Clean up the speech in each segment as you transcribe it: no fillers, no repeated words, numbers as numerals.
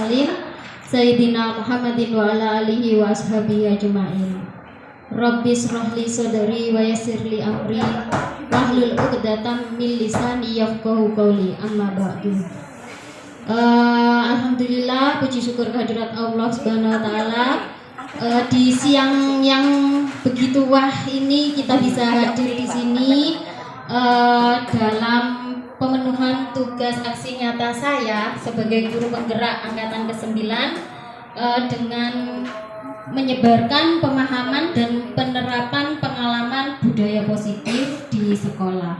mursalin Sayyidina Muhammadin wa ala alihi wa ashabihi ajma'in. Rabbi shrahli sadri wa yassirli amri wahlul 'uqdatam min lisani yafqahu qawli. Amma ba'du. Alhamdulillah, puji syukur kehadirat Allah Subhanahu wa taala. Di siang yang begitu wah ini kita bisa hadir di sini dalam pemenuhan tugas aksi nyata saya sebagai guru penggerak angkatan ke-9 dengan menyebarkan pemahaman dan penerapan pengalaman budaya positif di sekolah.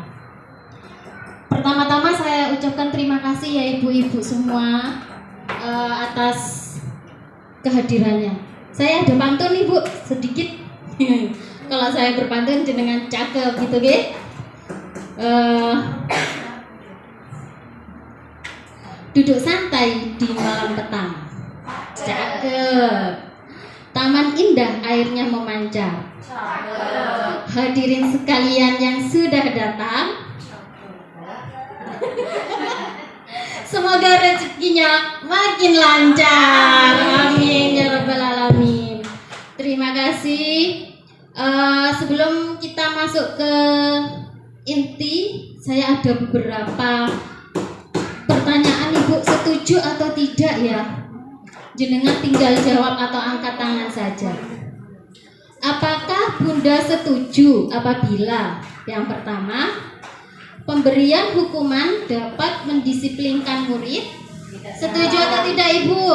Pertama-tama saya ucapkan terima kasih ya ibu-ibu semua atas kehadirannya. Saya ada pantun nih Bu, sedikit. Kalau saya berpantun jenengan cakep gitu ge. Duduk santai di malam petang. Cakep. Taman indah airnya memancar. Hadirin sekalian yang sudah datang, semoga rezekinya makin lancar. Amin ya rabbal alamin. Terima kasih. Sebelum kita masuk ke inti, saya ada beberapa pertanyaan Ibu, setuju atau tidak ya? Jenengan tinggal jawab atau angkat tangan saja. Apakah Bunda setuju apabila yang pertama, pemberian hukuman dapat mendisiplinkan murid? Setuju atau tidak Ibu?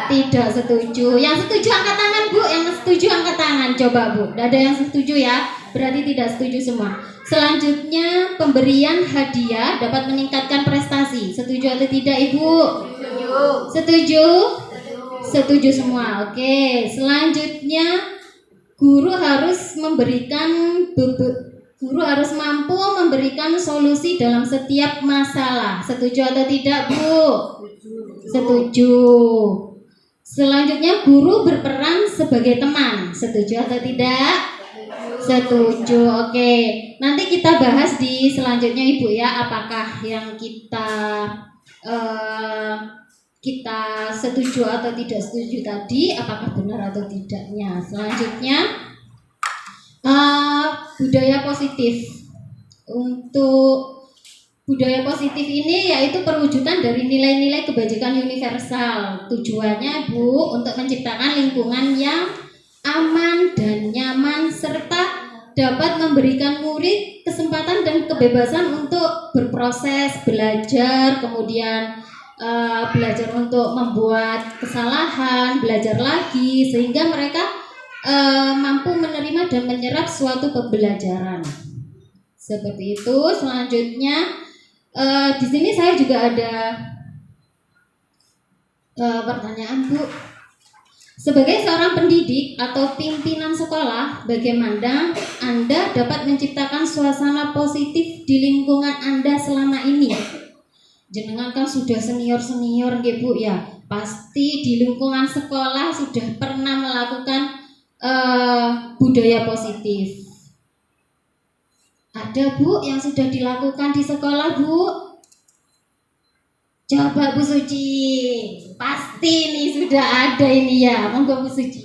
Tidak setuju. Yang setuju angkat tangan Bu, yang setuju angkat tangan. Coba Bu, tidak ada yang setuju ya, berarti tidak setuju semua. Selanjutnya, pemberian hadiah dapat meningkatkan prestasi. Setuju atau tidak Ibu? Setuju? Setuju semua. Oke, selanjutnya guru harus mampu memberikan solusi dalam setiap masalah. Setuju atau tidak Bu? Setuju. Selanjutnya guru berperan sebagai teman. Setuju atau tidak? Setuju. Oke, nanti kita bahas di selanjutnya Ibu ya, apakah yang kita setuju atau tidak setuju tadi, apakah benar atau tidaknya. Selanjutnya budaya positif. Untuk budaya positif ini yaitu perwujudan dari nilai-nilai kebajikan universal. Tujuannya Bu, untuk menciptakan lingkungan yang aman dan nyaman serta dapat memberikan murid kesempatan dan kebebasan untuk berproses, belajar, kemudian belajar untuk membuat kesalahan, belajar lagi, sehingga mereka mampu menerima dan menyerap suatu pembelajaran. Seperti itu. Selanjutnya di sini saya juga ada pertanyaan Bu. Sebagai seorang pendidik atau pimpinan sekolah, bagaimana Anda dapat menciptakan suasana positif di lingkungan Anda selama ini? Jenengan kan sudah senior Bu ya, pasti di lingkungan sekolah sudah pernah melakukan budaya positif. Ada Bu yang sudah dilakukan di sekolah Bu? Coba Bu Suci, pasti nih sudah ada ini ya. Monggo Bu Suci.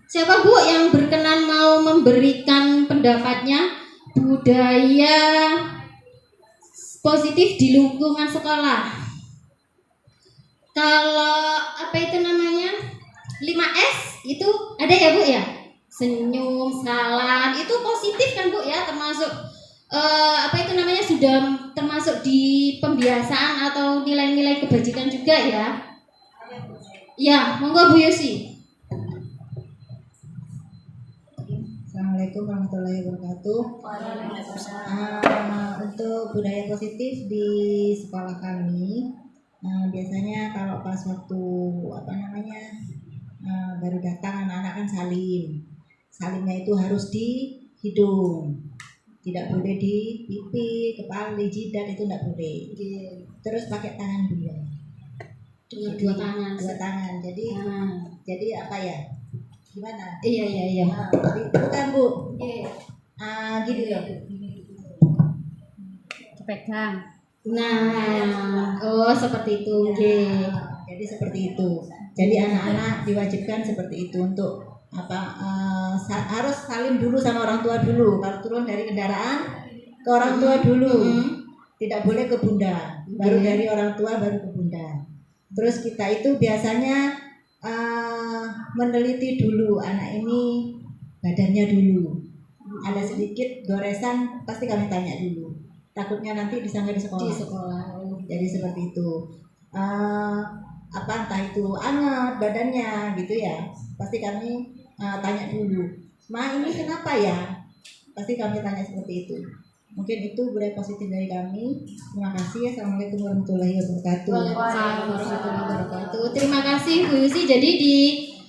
Siapa Bu yang berkenan mau memberikan pendapatnya budaya positif di lingkungan sekolah? Kalau apa itu namanya 5S itu ada ya Bu ya? Senyum, salam, itu positif kan Bu ya, termasuk sudah termasuk di pembiasaan atau nilai-nilai kebajikan juga ya. Ya, monggo Bu Yusi. Assalamualaikum warahmatullahi wabarakatuh. Untuk budaya positif di sekolah kami, biasanya kalau pas waktu baru datang anak-anak kan salimnya itu harus di hidung, tidak boleh di pipi, kepala, di jidat, itu tidak boleh. Terus pakai tangan dua tangan. Jadi apa ya? Gimana? Iya. Bukan Bu. Iya. Gini loh. Pegang. Nah, oh seperti itu. Oke. Jadi seperti itu. Jadi anak-anak diwajibkan seperti itu untuk harus salim dulu sama orang tua dulu. Kalau turun dari kendaraan ke orang tua dulu. Tidak boleh ke bunda. Baru dari orang tua baru ke bunda. Terus kita itu biasanya meneliti dulu anak ini badannya dulu. Ada sedikit goresan pasti kami tanya dulu. Takutnya nanti disangka di sekolah. Jadi seperti itu. Entah itu anget badannya gitu ya. Pasti kami tanya dulu. Ma ini kenapa ya? Pasti kami tanya seperti itu. Mungkin itu budaya positif dari kami. Terima kasih. Assalamualaikum warahmatullahi wabarakatuh. Waalaikumsalam warahmatullahi wabarakatuh. Terima kasih Bu Yusi. Jadi di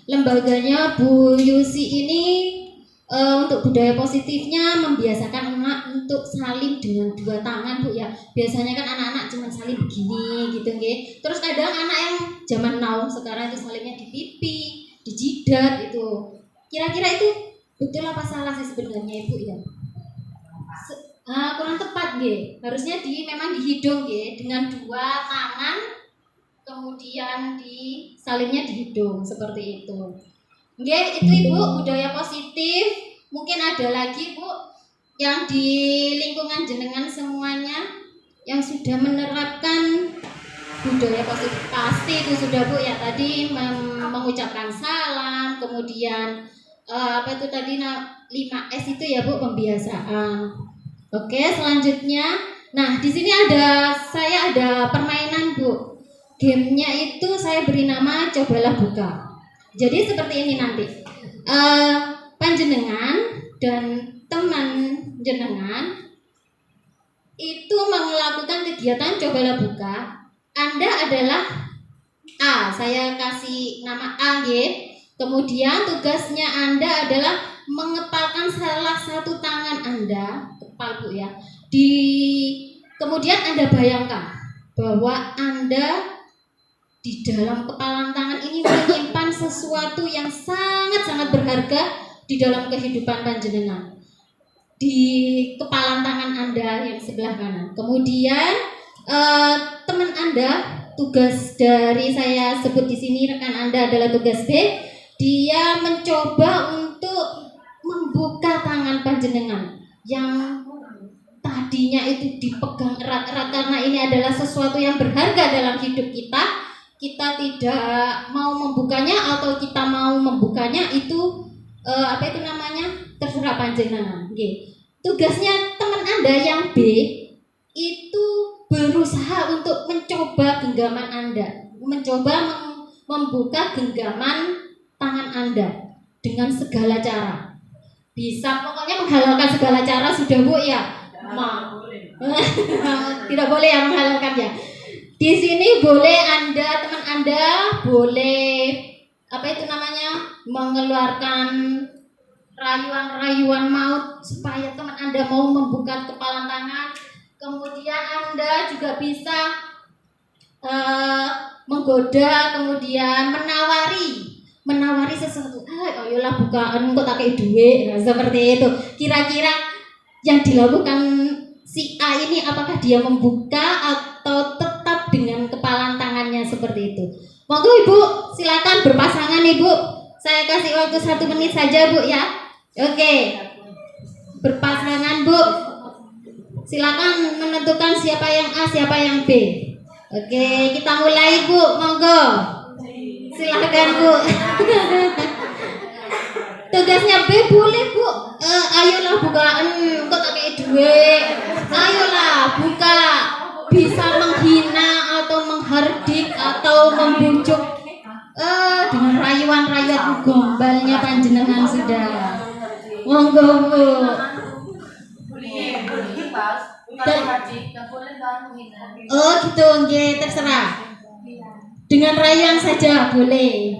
lembaganya Bu Yusi ini untuk budaya positifnya membiasakan anak untuk salim dengan dua tangan Bu ya. Biasanya kan anak-anak cuma salim begini gitu nggih. Terus kadang anak yang zaman now sekarang itu salimnya di pipi, di jidat itu. Kira-kira itu betul apa salah sih sebenarnya Ibu ya? Kurang tepat nggih. Harusnya memang di hidung nggih dengan dua tangan kemudian salimnya di hidung seperti itu. Nggih, itu Ibu budaya positif. Mungkin ada lagi Bu yang di lingkungan jenengan semuanya yang sudah menerapkan budaya positif. Pasti itu sudah Bu ya, tadi mengucapkan salam, kemudian apa itu tadi 5S itu ya Bu, pembiasaan. Oke, selanjutnya. Nah, di sini saya ada permainan Bu. Gamenya itu saya beri nama Cobalah Buka. Jadi seperti ini nanti. Panjenengan dan teman jenengan itu melakukan kegiatan Cobalah Buka. Anda adalah A, saya kasih nama A nggih. Kemudian tugasnya Anda adalah mengepalkan salah satu tangan Anda, kepal Bu ya. Kemudian Anda bayangkan bahwa Anda di dalam kepalan tangan ini menyimpan sesuatu yang sangat-sangat berharga di dalam kehidupan panjenengan. Di kepalan tangan Anda yang sebelah kanan. Kemudian teman Anda, tugas dari saya sebut di sini rekan Anda adalah tugas B. Dia mencoba untuk membuka tangan panjenengan yang tadinya itu dipegang erat-erat karena ini adalah sesuatu yang berharga dalam hidup kita. Kita tidak mau membukanya atau kita mau membukanya itu terserah panjenengan. Tugasnya teman Anda yang B itu berusaha untuk mencoba genggaman Anda, mencoba membuka genggaman tangan Anda dengan segala cara. Bisa pokoknya menghalalkan segala cara sudah Bu ya. Tidak boleh yang menghalalkan ya. Di sini boleh teman Anda boleh mengeluarkan rayuan-rayuan maut supaya teman Anda mau membuka kepalan tangan. Kemudian Anda juga bisa menggoda, kemudian menawari sesuatu. Ayolah bukaan kok tak duit. Nah, seperti itu. Kira-kira yang dilakukan si A ini apakah dia membuka atau tetap dengan kepalan tangannya seperti itu? Monggo Ibu, silakan berpasangan Ibu. Saya kasih waktu 1 menit saja Bu ya. Oke. Berpasangan Bu. Silakan menentukan siapa yang A, siapa yang B. Oke, kita mulai Bu, monggo. Silakan Bu. Tugasnya B boleh Bu. Ayolah bukaan kok tak kayak duit. Ayolah buka. Bisa menghina atau menghardik atau membujuk dengan rayuan-rayuan gombalnya panjenengan sudah. Monggo Bu. Oh gitu, nggih, terserah. Dengan rayuan saja boleh.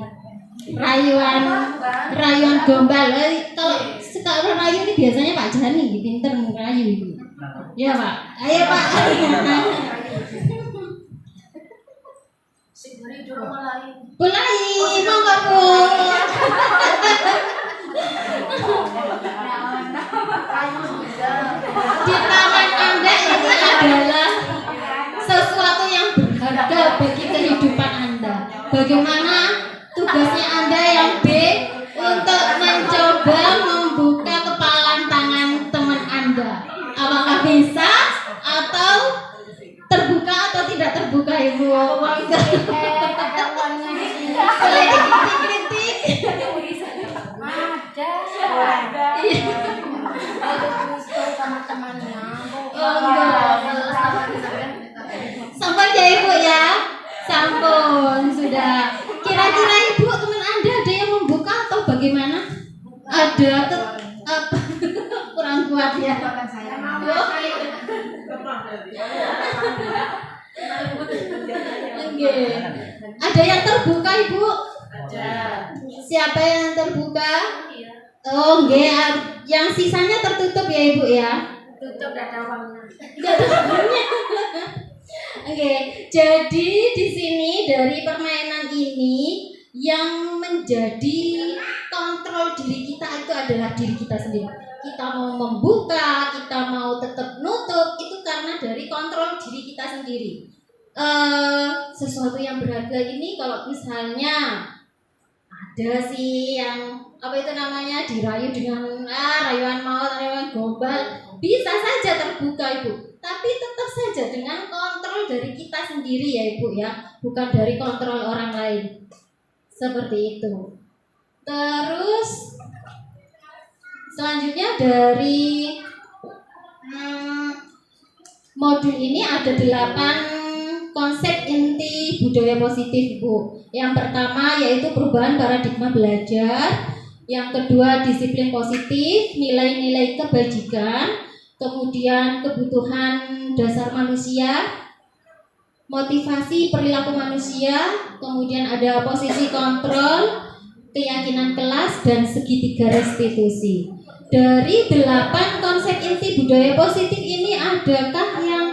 Rayuan gombal. Kalau sekarang rayu ini biasanya Pak Jani pinter ngerayu itu. Ya Pak. Ayo Pak. Mulai, monggo Bu. Di tangan Anda ini adalah Bagaimana tugasnya Anda yang B untuk mencoba membuka kepalan tangan teman Anda? Apakah bisa atau terbuka atau tidak terbuka, Ibu? Ada uangnya di sini. Boleh dikritik-kritik. Ada. Aku gusto sama temannya. Oh, enggak. Sampun ya Ibu ya. Sampun sudah. Kira-kira Ibu teman Anda ada yang membuka atau bagaimana? Ada kurang kuat ya. Oke. Ada yang terbuka Ibu? Ada. Siapa yang terbuka? Oh, enggak. Yang sisanya tertutup ya Ibu ya. Tutup gak ada uangnya. Enggak ada uangnya. Oke, jadi di sini dari permainan ini yang menjadi kontrol diri kita itu adalah diri kita sendiri. Kita mau membuka, kita mau tetap nutup, itu karena dari kontrol diri kita sendiri. Sesuatu yang berharga ini kalau misalnya ada sih yang apa itu namanya dirayu dengan rayuan maut, rayuan gombal, bisa saja terbuka Ibu, tapi tetap saja dengan kontrol dari kita sendiri ya Ibu ya, bukan dari kontrol orang lain. Seperti itu. Terus selanjutnya dari modul ini ada 8 konsep inti budaya positif Bu. Yang pertama yaitu perubahan paradigma belajar. Yang kedua disiplin positif, nilai-nilai kebajikan, kemudian kebutuhan dasar manusia, motivasi perilaku manusia, kemudian ada posisi kontrol, keyakinan kelas, dan segitiga restitusi. Dari 8 konsep inti budaya positif ini, adakah yang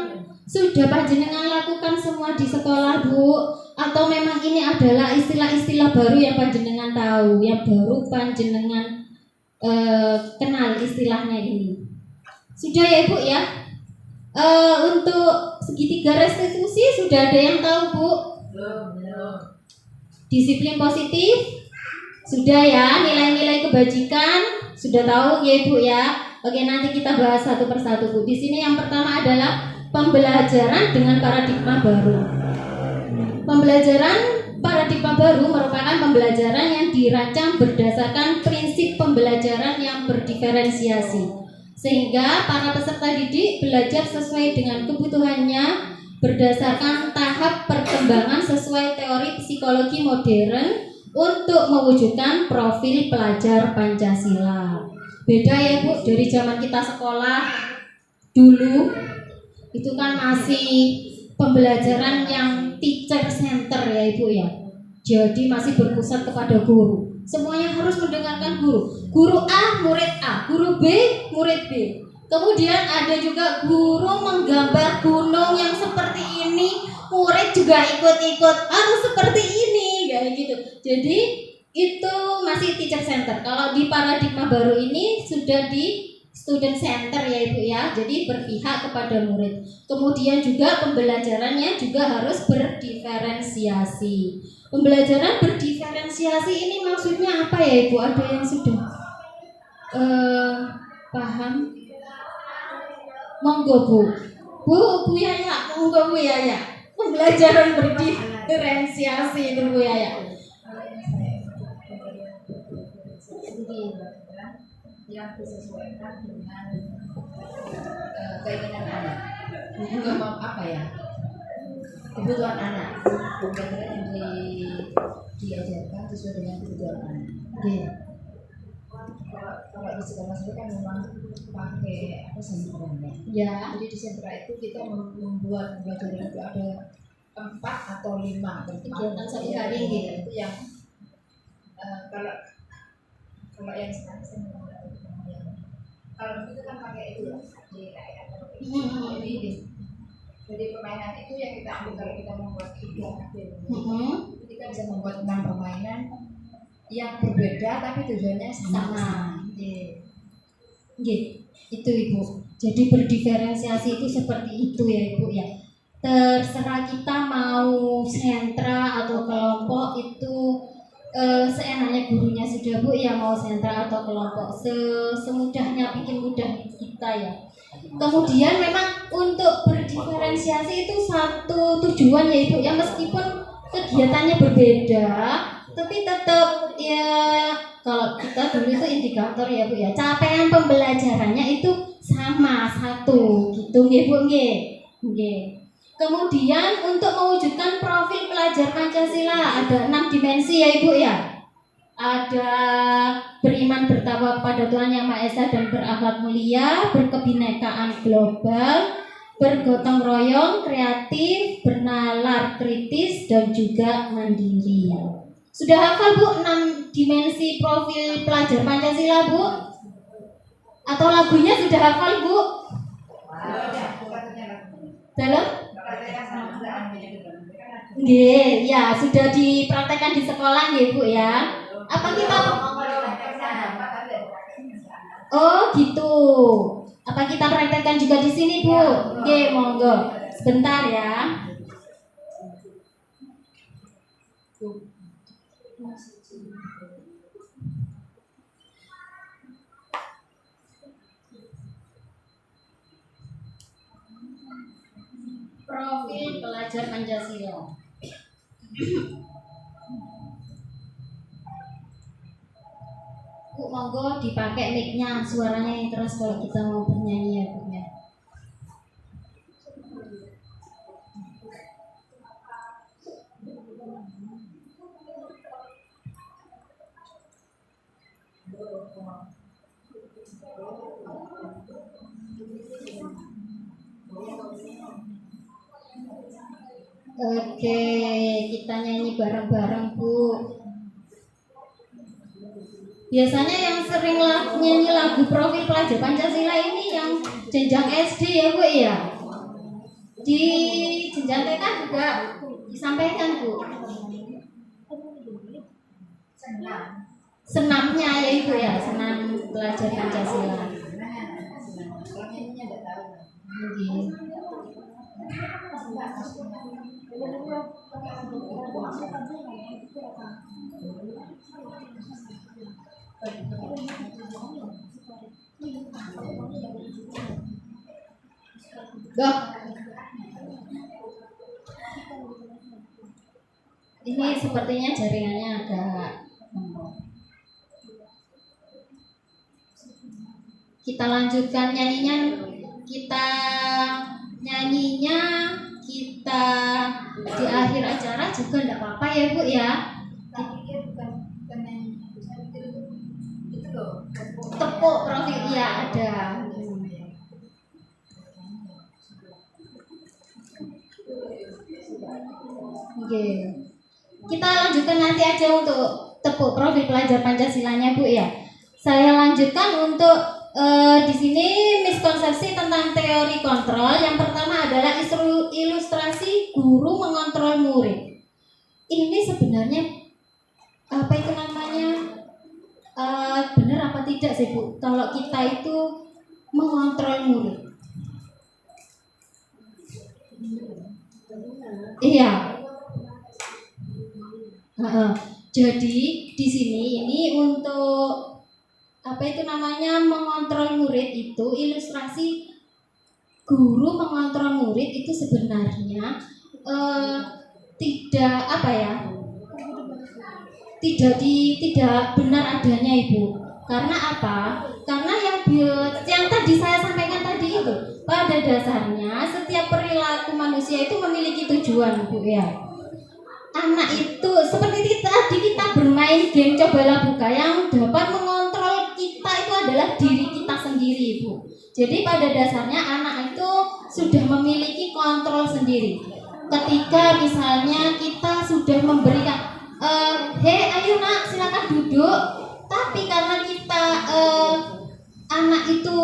sudah panjenengan lakukan semua di sekolah Bu? Atau memang ini adalah istilah-istilah baru yang panjenengan tahu, yang baru panjenengan kenal istilahnya ini? Sudah ya Ibu ya? Untuk segitiga restitusi sudah ada yang tahu Bu? Belum. Disiplin positif sudah ya, nilai-nilai kebajikan sudah tahu ya Ibu ya. Oke, nanti kita bahas satu persatu Bu. Di sini yang pertama adalah pembelajaran dengan paradigma baru. Pembelajaran paradigma baru merupakan pembelajaran yang dirancang berdasarkan prinsip pembelajaran yang berdiferensiasi, sehingga para peserta didik belajar sesuai dengan kebutuhannya berdasarkan tahap perkembangan sesuai teori psikologi modern untuk mewujudkan profil pelajar Pancasila. Beda ya Bu, dari zaman kita sekolah dulu itu kan masih pembelajaran yang teacher center ya Ibu ya. Jadi masih berpusat kepada guru. Semuanya harus mendengarkan guru. Guru A, murid A. Guru B, murid B. Kemudian ada juga guru menggambar gunung yang seperti ini, murid juga ikut-ikut harus seperti ini, kayak gitu. Jadi itu masih teacher center. Kalau di paradigma baru ini sudah di student center ya Ibu ya. Jadi berpihak kepada murid. Kemudian juga pembelajarannya juga harus berdiferensiasi. Pembelajaran berdiferensiasi ini maksudnya apa ya Ibu? Ada yang sudah paham? Monggo Bu. Bu Yaya, monggo Bu Yaya. Pembelajaran berdiferensiasi itu Bu Yaya. Yang disesuaikan dengan keinginan anak. Juga apa ya? Kebutuhan anak. Pembelajaran yang diajarkan sesuai dengan kebutuhan anak. Kalau di sekolah itu kan memang pakai apa sentra ya. Jadi di sentra itu kita membuat pembelajaran itu ada 4 atau 5 kegiatan satu hari gitu. Itu yang kalau yang sekarang saya kalau itu kan pakai itu ya, jadi permainan itu yang kita ambil kalau kita membuat 3 kita bisa membuat 6 permainan yang berbeda tapi tujuannya sama. Itu Ibu. Jadi berdiferensiasi itu seperti itu ya Ibu ya. terserah kita mau sentra atau kelompok itu seenaknya gurunya sudah Bu ya, mau sentra atau kelompok semudahnya, bikin mudah kita ya. Kemudian memang untuk berdiferensiasi itu satu tujuan ya Ibu ya, meskipun kegiatannya berbeda tapi tetap ya, kalau kita dulu itu indikator ya Bu ya, capaian pembelajarannya itu sama satu gitu nggih Bu nggih. Kemudian untuk mewujudkan profil pelajar Pancasila ada 6 dimensi ya Ibu ya. Ada beriman bertakwa pada Tuhan Yang Maha Esa dan berakhlak mulia, berkebinekaan global, bergotong royong, kreatif, bernalar kritis, dan juga mandiri. Sudah hafal Bu 6 dimensi profil pelajar Pancasila Bu? Atau lagunya sudah hafal Bu? Dalam? Nggih, ya sudah dipraktekkan di sekolah nggih Bu ya. Apa kita? Oh gitu. Apa kita praktekkan juga di sini Bu? Oke, monggo. Sebentar ya. Profil pelajar Pancasila. Bu, monggo dipakai mic-nya, suaranya yang keras kalau kita mau bernyanyi ya Bu ya. Oke, kita nyanyi bareng-bareng Bu. Biasanya yang sering nyanyi lagu profil pelajar Pancasila ini yang jenjang SD ya Bu ya. Di jenjang TK juga disampaikan Bu. Senamnya ya Ibu ya, senam pelajar Pancasila. Ini sepertinya jaringannya agak kita lanjutkan nyanyinya, kita di akhir acara juga enggak apa-apa ya Bu ya. Tepuk profil ya ada. Oke. Kita lanjutkan nanti aja untuk tepuk profil pelajar Pancasilanya Bu ya. Saya lanjutkan untuk di sini miskonsepsi tentang teori kontrol. Yang pertama adalah ilustrasi guru mengontrol murid. Ini sebenarnya apa itu namanya? Benar apa tidak sih Bu? Kalau kita itu mengontrol murid. Iya. Jadi di sini ini untuk apa itu namanya mengontrol murid itu ilustrasi guru mengontrol murid itu sebenarnya tidak apa ya? Tidak benar adanya Ibu. Karena apa? Karena yang tadi saya sampaikan tadi itu pada dasarnya setiap perilaku manusia itu memiliki tujuan Bu ya. Anak itu seperti tadi kita bermain game cobalah buka, yang dapat mengontrol kita itu adalah diri kita sendiri Bu. Jadi pada dasarnya anak itu sudah memiliki kontrol sendiri. Ketika misalnya kita sudah memberikan hei ayo nak silakan duduk, tapi karena kita anak itu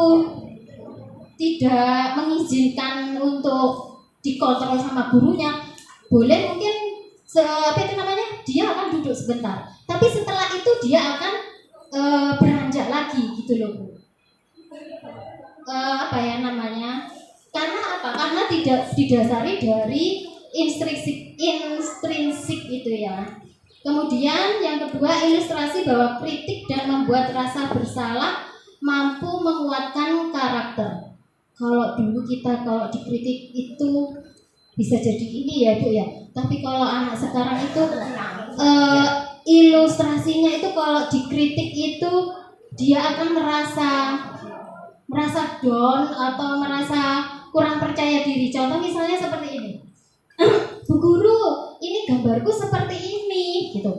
tidak mengizinkan untuk dikontrol sama gurunya, boleh mungkin dia akan duduk sebentar, tapi setelah itu dia akan beranjak lagi gitu loh Bu. Karena apa? Karena tidak didasari dari intrinsik itu ya. Kemudian yang kedua, ilustrasi bahwa kritik dan membuat rasa bersalah mampu menguatkan karakter. Kalau dulu kita kalau dikritik itu bisa jadi ini ya Bu ya. Tapi kalau anak sekarang itu ilustrasinya itu kalau dikritik itu dia akan merasa down atau merasa kurang percaya diri. Contoh misalnya seperti ini. Bu guru, ini gambarku seperti ini gitu.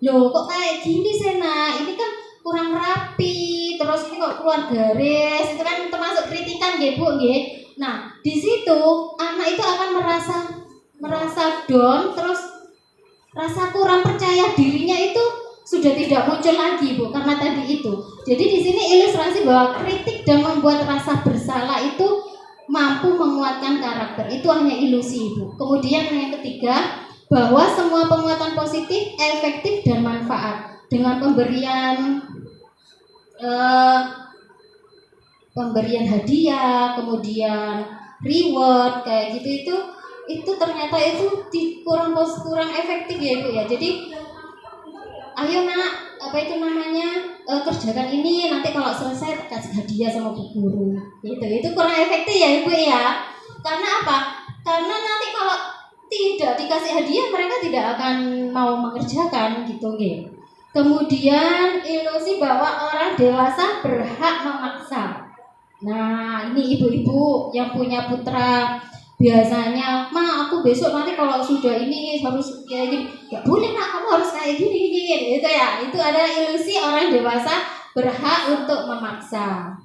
Loh kok kayak gini Sena? Ini kan kurang rapi. Terus ini kok keluar garis. Itu kan termasuk kritikan nggih Bu nggih. Nah, di situ anak itu akan merasa down, terus rasa kurang percaya dirinya itu sudah tidak muncul lagi Bu karena tadi itu. Jadi di sini ilustrasi bahwa kritik dan membuat rasa bersalah itu mampu menguatkan karakter. Itu hanya ilusi Bu. Kemudian yang ketiga, bahwa semua penguatan positif efektif dan manfaat dengan pemberian hadiah, kemudian reward kayak gitu itu ternyata itu kurang efektif ya Bu ya. Jadi ayo nak, apa itu namanya, kerjakan ini, nanti kalau selesai kasih hadiah sama Bu Guru. Itu kurang efektif ya Ibu ya. Karena apa? Karena nanti kalau tidak dikasih hadiah mereka tidak akan mau mengerjakan gitu nggih. Kemudian ilusi bahwa orang dewasa berhak memaksa. Nah, ini ibu-ibu yang punya putra biasanya, "Ma, aku besok nanti kalau sudah ini harus kayak gini." "Gak boleh nak, kamu harus kayak gini." Gitu ya. Itu adalah ilusi orang dewasa berhak untuk memaksa.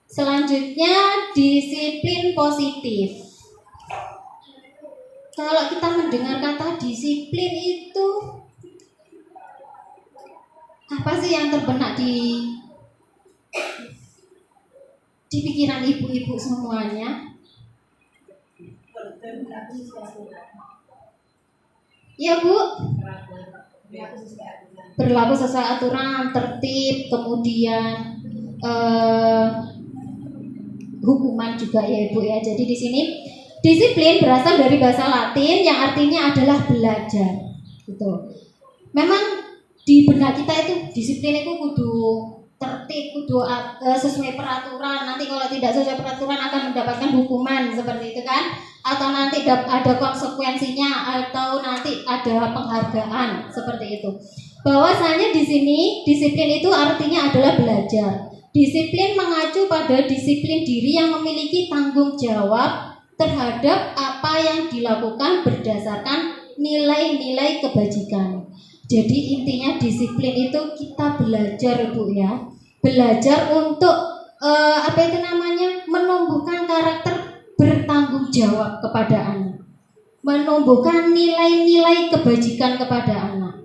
Selanjutnya, disiplin positif. Kalau kita mendengar kata disiplin itu apa sih yang terbenak di pikiran ibu-ibu semuanya? Ya Bu, berlaku sesuai aturan, tertib, kemudian hukuman juga ya Ibu ya. Jadi di sini disiplin berasal dari bahasa Latin yang artinya adalah belajar. Gitu. Memang di benak kita itu disiplin itu kudu tertib, kudu sesuai peraturan. Nanti kalau tidak sesuai peraturan akan mendapatkan hukuman seperti itu kan? Atau nanti ada konsekuensinya, atau nanti ada penghargaan seperti itu. Bahwasanya di sini disiplin itu artinya adalah belajar. Disiplin mengacu pada disiplin diri yang memiliki tanggung jawab terhadap apa yang dilakukan berdasarkan nilai-nilai kebajikan. Jadi intinya disiplin itu kita belajar Bu ya. Belajar untuk menumbuhkan karakter bertanggung jawab kepada anak. Menumbuhkan nilai-nilai kebajikan kepada anak.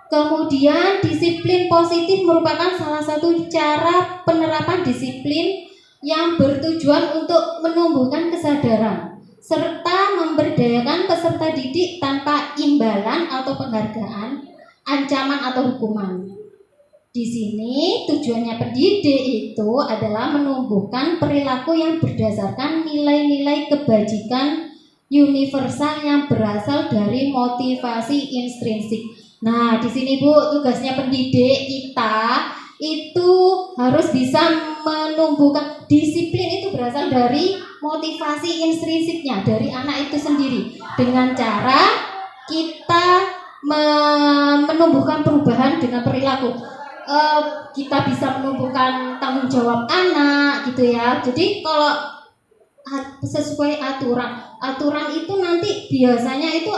Kemudian disiplin positif merupakan salah satu cara penerapan disiplin yang bertujuan untuk menumbuhkan kesadaran serta memberdayakan peserta didik tanpa imbalan atau penghargaan, ancaman atau hukuman. Di sini tujuannya pendidik itu adalah menumbuhkan perilaku yang berdasarkan nilai-nilai kebajikan universal yang berasal dari motivasi intrinsik. Nah, di sini Bu, tugasnya pendidik kita itu harus bisa menumbuhkan disiplin itu berasal dari motivasi intrinsiknya dari anak itu sendiri dengan cara kita menumbuhkan perubahan dengan perilaku. Kita bisa menumbuhkan tanggung jawab anak gitu ya. Jadi kalau sesuai aturan itu nanti biasanya itu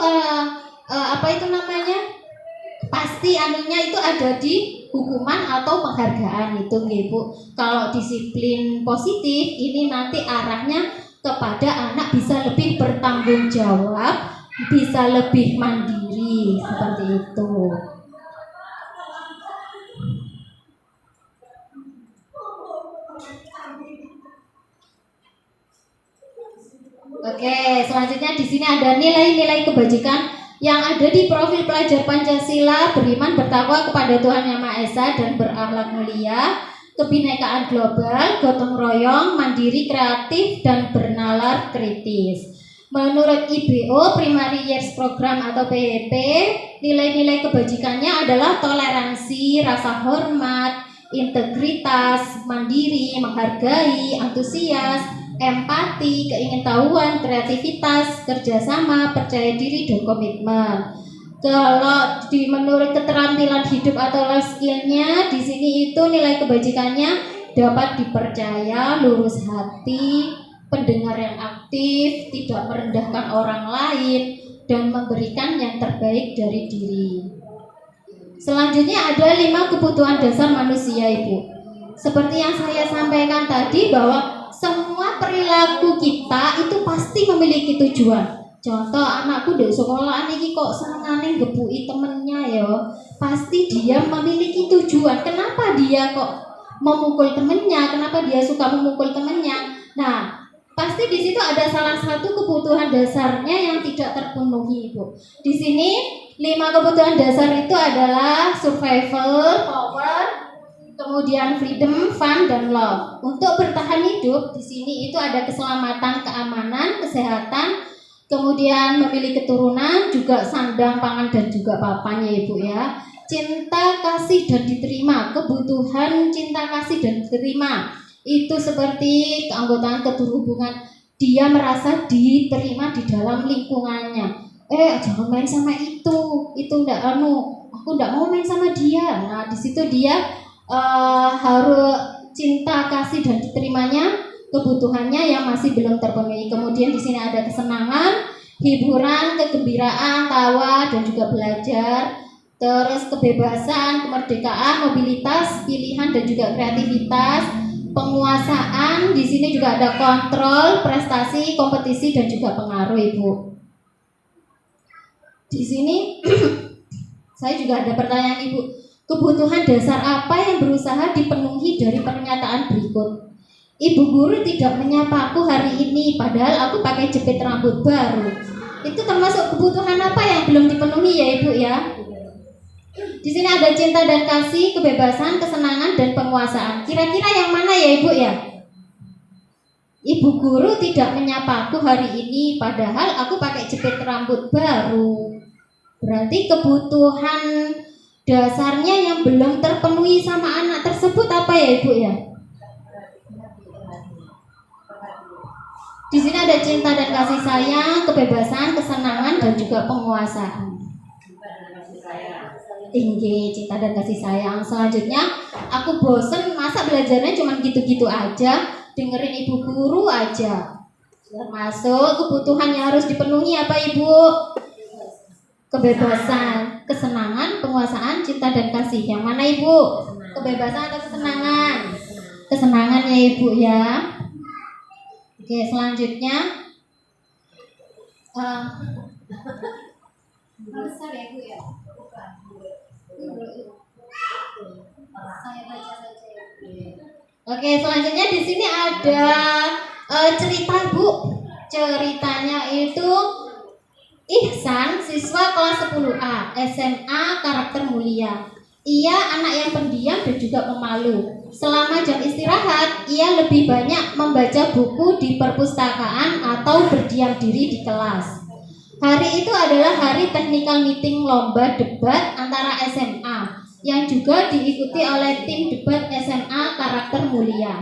pasti anunya itu ada di hukuman atau penghargaan itu nggih Bu. Kalau disiplin positif ini nanti arahnya kepada anak bisa lebih bertanggung jawab, bisa lebih mandiri seperti itu. Oke, selanjutnya di sini ada nilai-nilai kebajikan yang ada di profil pelajar Pancasila: beriman, bertakwa kepada Tuhan Yang Maha Esa dan berakhlak mulia. kebinekaan global, gotong royong, mandiri, kreatif, dan bernalar kritis. Menurut IBO, Primary Years Program atau PYP, nilai-nilai kebajikannya adalah toleransi, rasa hormat, integritas, mandiri, menghargai, antusias, empati, keingintahuan, kreativitas, kerjasama, percaya diri, dan komitmen. Kalau menurut keterampilan hidup atau life skill-nya, di sini itu nilai kebajikannya dapat dipercaya, lurus hati, pendengar yang aktif, tidak merendahkan orang lain, dan memberikan yang terbaik dari diri. Selanjutnya ada 5 kebutuhan dasar manusia, Ibu. Seperti yang saya sampaikan tadi bahwa semua perilaku kita itu pasti memiliki tujuan. Contoh, anakku di sekolah ini kok senengane ngebui temennya ya. Pasti dia memiliki tujuan. Kenapa dia kok memukul temennya? Kenapa dia suka memukul temennya? Nah, pasti di situ ada salah satu kebutuhan dasarnya yang tidak terpenuhi, Ibu. Di sini 5 kebutuhan dasar itu adalah survival, power, kemudian freedom, fun, dan love. Untuk bertahan hidup di sini itu ada keselamatan, keamanan, kesehatan, kemudian memilih keturunan, juga sandang, pangan, dan juga papan ya Ibu ya. Cinta, kasih, dan diterima. Kebutuhan cinta, kasih, dan diterima itu seperti keanggotaan, keterhubungan. Dia merasa diterima di dalam lingkungannya. Jangan main sama itu enggak aku enggak mau main sama dia. Nah, di situ dia harus cinta, kasih, dan diterimanya, kebutuhannya yang masih belum terpenuhi. Kemudian di sini ada kesenangan, hiburan, kegembiraan, tawa, dan juga belajar. Terus kebebasan, kemerdekaan, mobilitas, pilihan, dan juga kreativitas. Penguasaan, di sini juga ada kontrol, prestasi, kompetisi, dan juga pengaruh, Ibu. Di sini saya juga ada pertanyaan, Ibu. Kebutuhan dasar apa yang berusaha dipenuhi dari pernyataan berikut? Ibu guru tidak menyapa aku hari ini, padahal aku pakai jepit rambut baru. Itu termasuk kebutuhan apa yang belum dipenuhi ya Ibu ya? Di sini ada cinta dan kasih, kebebasan, kesenangan, dan penguasaan. Kira-kira yang mana ya Ibu ya? Ibu guru tidak menyapa aku hari ini, padahal aku pakai jepit rambut baru. Berarti kebutuhan dasarnya yang belum terpenuhi sama anak tersebut apa ya Ibu ya? Di sini ada cinta dan kasih sayang, kebebasan, kesenangan, dan juga penguasaan. Tinggi cinta dan kasih sayang. Selanjutnya, aku bosen masa belajarnya cuma gitu-gitu aja, dengerin ibu guru aja. Termasuk kebutuhan yang harus dipenuhi apa Ibu? Kebebasan, kesenangan, penguasaan, cinta dan kasih. Yang mana Ibu? Kebebasan atau kesenangan? Kesenangan ya Ibu ya. Oke, selanjutnya besar ya Bu ya. Saya baca saja ya. Oke, selanjutnya di sini ada cerita Bu. Ceritanya itu Ihsan, siswa kelas 10A, SMA, karakter mulia. Ia anak yang pendiam dan juga pemalu. Selama jam istirahat, ia lebih banyak membaca buku di perpustakaan atau berdiam diri di kelas. Hari itu adalah hari technical meeting lomba debat antara SMA yang juga diikuti oleh tim debat SMA karakter mulia.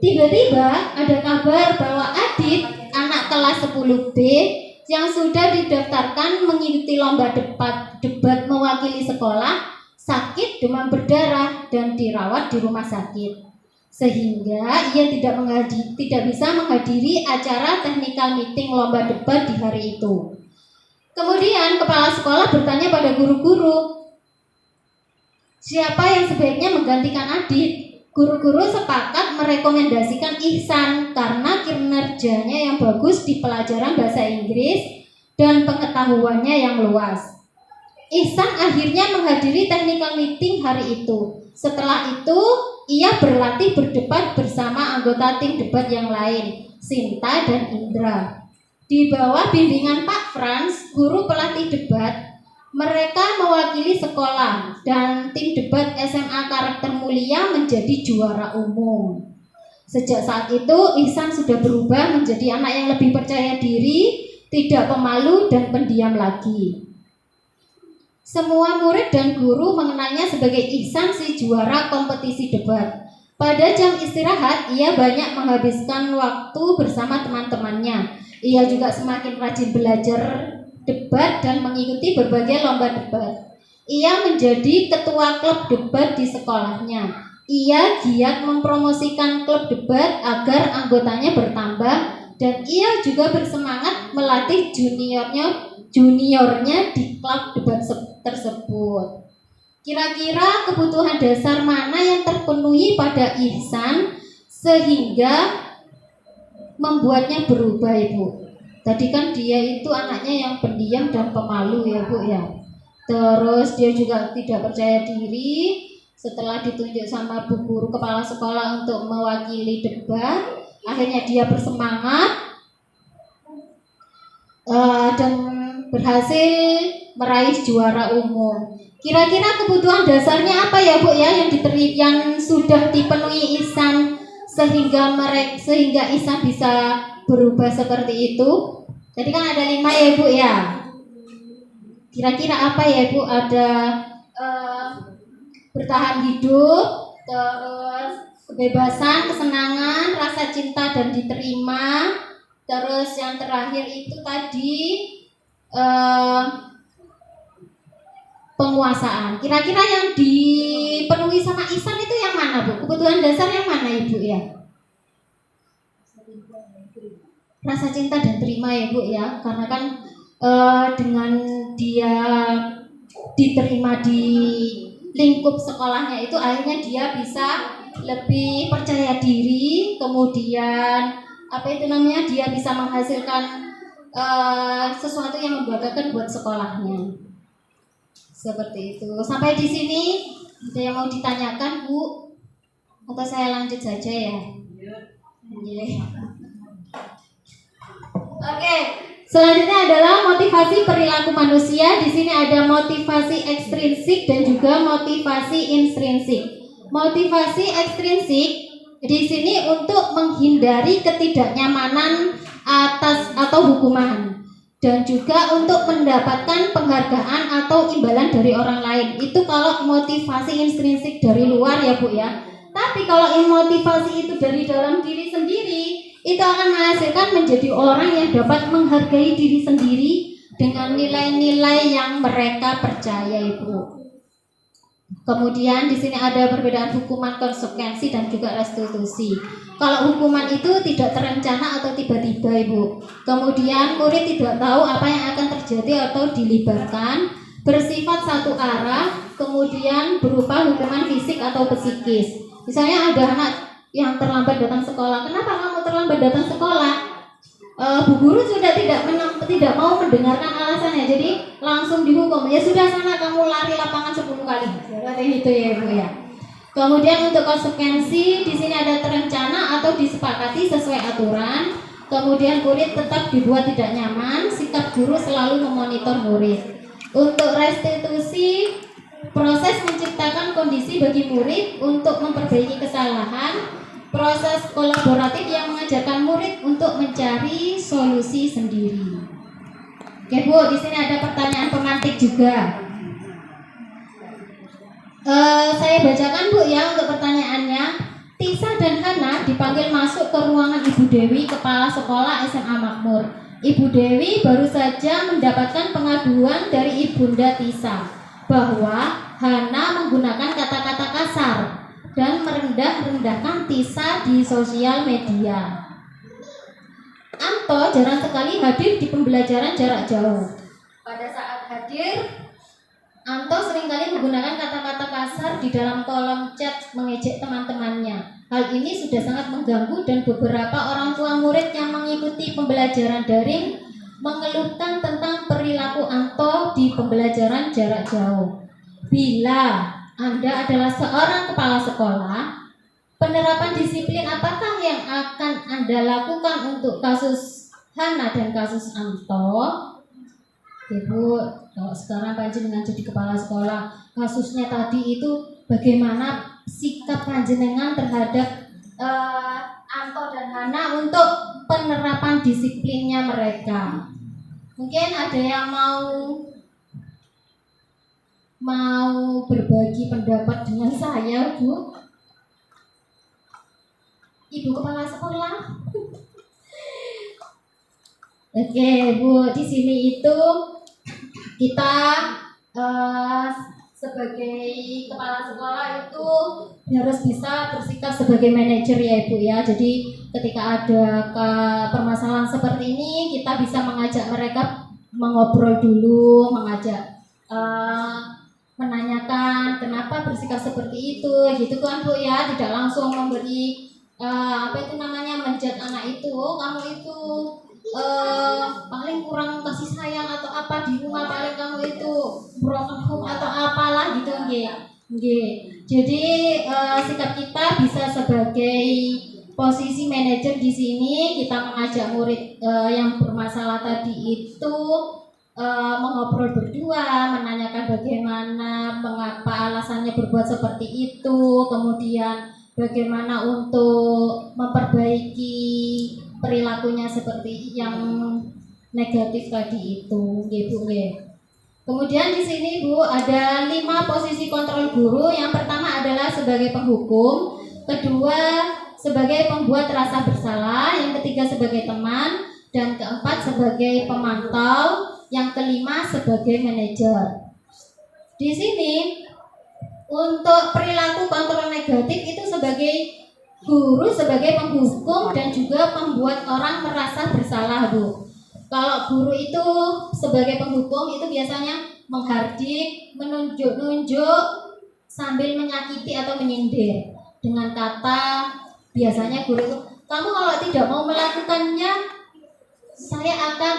Tiba-tiba ada kabar bahwa Adit, anak kelas 10B yang sudah didaftarkan mengikuti lomba debat mewakili sekolah, sakit demam berdarah dan dirawat di rumah sakit, sehingga ia tidak bisa menghadiri acara technical meeting lomba debat di hari itu. Kemudian kepala sekolah bertanya pada guru-guru, siapa yang sebaiknya menggantikan Adit? Guru-guru sepakat merekomendasikan Ihsan karena kinerjanya yang bagus di pelajaran bahasa Inggris dan pengetahuannya yang luas. Ihsan akhirnya menghadiri technical meeting hari itu. Setelah itu, ia berlatih berdebat bersama anggota tim debat yang lain, Sinta dan Indra. Di bawah bimbingan Pak Frans, guru pelatih debat, Mereka mewakili sekolah dan tim debat SMA Karakter Mulia menjadi juara umum. Sejak saat itu, Ihsan sudah berubah menjadi anak yang lebih percaya diri, tidak pemalu dan pendiam lagi. Semua murid dan guru mengenalnya sebagai Ihsan si juara kompetisi debat. Pada jam istirahat, ia banyak menghabiskan waktu bersama teman-temannya. Ia juga semakin rajin belajar debat dan mengikuti berbagai lomba debat. Ia menjadi ketua klub debat di sekolahnya. Ia giat mempromosikan klub debat agar anggotanya bertambah dan ia juga bersemangat melatih juniornya di klub debat tersebut. Kira-kira kebutuhan dasar mana yang terpenuhi pada Ihsan sehingga membuatnya berubah, Ibu? Tadi kan dia itu anaknya yang pendiam dan pemalu ya Bu ya. Terus dia juga tidak percaya diri. Setelah ditunjuk sama bu guru kepala sekolah untuk mewakili debat, akhirnya dia bersemangat dan berhasil meraih juara umum. Kira-kira kebutuhan dasarnya apa ya Bu ya yang sudah dipenuhi Ihsan sehingga Ihsan bisa berubah seperti itu? Tadi kan ada 5 ya Bu ya. Kira-kira apa ya Bu? Ada bertahan hidup, terus kebebasan, kesenangan, rasa cinta dan diterima. Terus yang terakhir itu tadi penguasaan. Kira-kira yang dipenuhi sama Ihsan itu yang mana Bu? Kebutuhan dasar yang mana Ibu ya? Rasa cinta dan terima ya Bu ya, karena kan dengan dia diterima di lingkup sekolahnya itu akhirnya dia bisa lebih percaya diri, kemudian dia bisa menghasilkan sesuatu yang membanggakan buat sekolahnya. Seperti itu. Sampai di sini ada yang mau ditanyakan Bu? Atau saya lanjut saja ya? Yeah. Oke, selanjutnya adalah motivasi perilaku manusia. Di sini ada motivasi ekstrinsik dan juga motivasi intrinsik. Motivasi ekstrinsik di sini untuk menghindari ketidaknyamanan atas atau hukuman dan juga untuk mendapatkan penghargaan atau imbalan dari orang lain. Itu kalau motivasi intrinsik dari luar ya Bu ya. Tapi kalau motivasi itu dari dalam diri sendiri, itu akan menghasilkan menjadi orang yang dapat menghargai diri sendiri dengan nilai-nilai yang mereka percaya, Ibu. Kemudian di sini ada perbedaan hukuman konsekuensi dan juga restitusi. Kalau hukuman itu tidak terencana atau tiba-tiba, Ibu. Kemudian murid tidak tahu apa yang akan terjadi atau dilibatkan, bersifat satu arah, kemudian berupa hukuman fisik atau psikis. Misalnya ada anak yang terlambat datang sekolah. Kenapa kamu terlambat datang sekolah? Bu guru sudah tidak mau mendengarkan alasannya, jadi langsung dihukum. Ya sudah, sana kamu lari lapangan 10 kali. Seperti itu ya Bu ya. Kemudian untuk konsekuensi di sini ada terencana atau disepakati sesuai aturan. Kemudian murid tetap dibuat tidak nyaman. Sikap guru selalu memonitor murid. Untuk restitusi, proses menciptakan kondisi bagi murid untuk memperbaiki kesalahan. Proses kolaboratif yang mengajarkan murid untuk mencari solusi sendiri. Oke Bu, di sini ada pertanyaan pemantik juga. Saya bacakan Bu ya untuk pertanyaannya. Tisa dan Hana dipanggil masuk ke ruangan Ibu Dewi, Kepala Sekolah SMA Makmur. Ibu Dewi baru saja mendapatkan pengaduan dari Ibunda Tisa bahwa Hana menggunakan kata-kata kasar dan merendah-rendahkan Tisa di sosial media. Anto jarang sekali hadir di pembelajaran jarak jauh. Pada saat hadir, Anto seringkali menggunakan kata-kata kasar di dalam kolom chat mengejek teman-temannya. Hal ini sudah sangat mengganggu dan beberapa orang tua murid yang mengikuti pembelajaran daring mengeluhkan tentang perilaku Anto di pembelajaran jarak jauh. Bila Anda adalah seorang kepala sekolah, penerapan disiplin apakah yang akan Anda lakukan untuk kasus Hana dan kasus Anto? Ibu, kalau sekarang panjenengan jadi kepala sekolah, kasusnya tadi itu bagaimana sikap panjenengan terhadap Anto dan Hana untuk penerapan disiplinnya mereka? Mungkin ada yang mau berbagi pendapat dengan saya, Bu? Ibu kepala sekolah. Oke, Bu, di sini itu kita sebagai kepala sekolah itu harus bisa bersikap sebagai manajer ya Ibu ya. Jadi ketika ada permasalahan seperti ini, kita bisa mengajak mereka mengobrol dulu, menanyakan kenapa bersikap seperti itu, gitu kan Bu ya. Tidak langsung memberi menjat anak itu, oh, kamu itu paling kurang kasih sayang atau apa di rumah, paling kamu itu broken home atau apalah gitu nggih. Jadi sikap kita bisa sebagai posisi manajer di sini, kita mengajak murid yang bermasalah tadi itu mengobrol berdua, menanyakan bagaimana, mengapa alasannya berbuat seperti itu, kemudian bagaimana untuk memperbaiki perilakunya seperti yang negatif tadi itu, Bu. Kemudian di sini Bu ada 5 posisi kontrol guru. Yang pertama adalah sebagai penghukum, kedua sebagai pembuat rasa bersalah, yang ketiga sebagai teman, dan keempat sebagai pemantau, yang kelima sebagai manajer. Di sini untuk perilaku kontrol negatif itu sebagai guru, sebagai penghukum dan juga membuat orang merasa bersalah, Bu. Kalau guru itu sebagai penghukum itu biasanya menghardik, menunjuk-nunjuk sambil menyakiti atau menyindir dengan kata, biasanya guru itu, kamu kalau tidak mau melakukannya, saya akan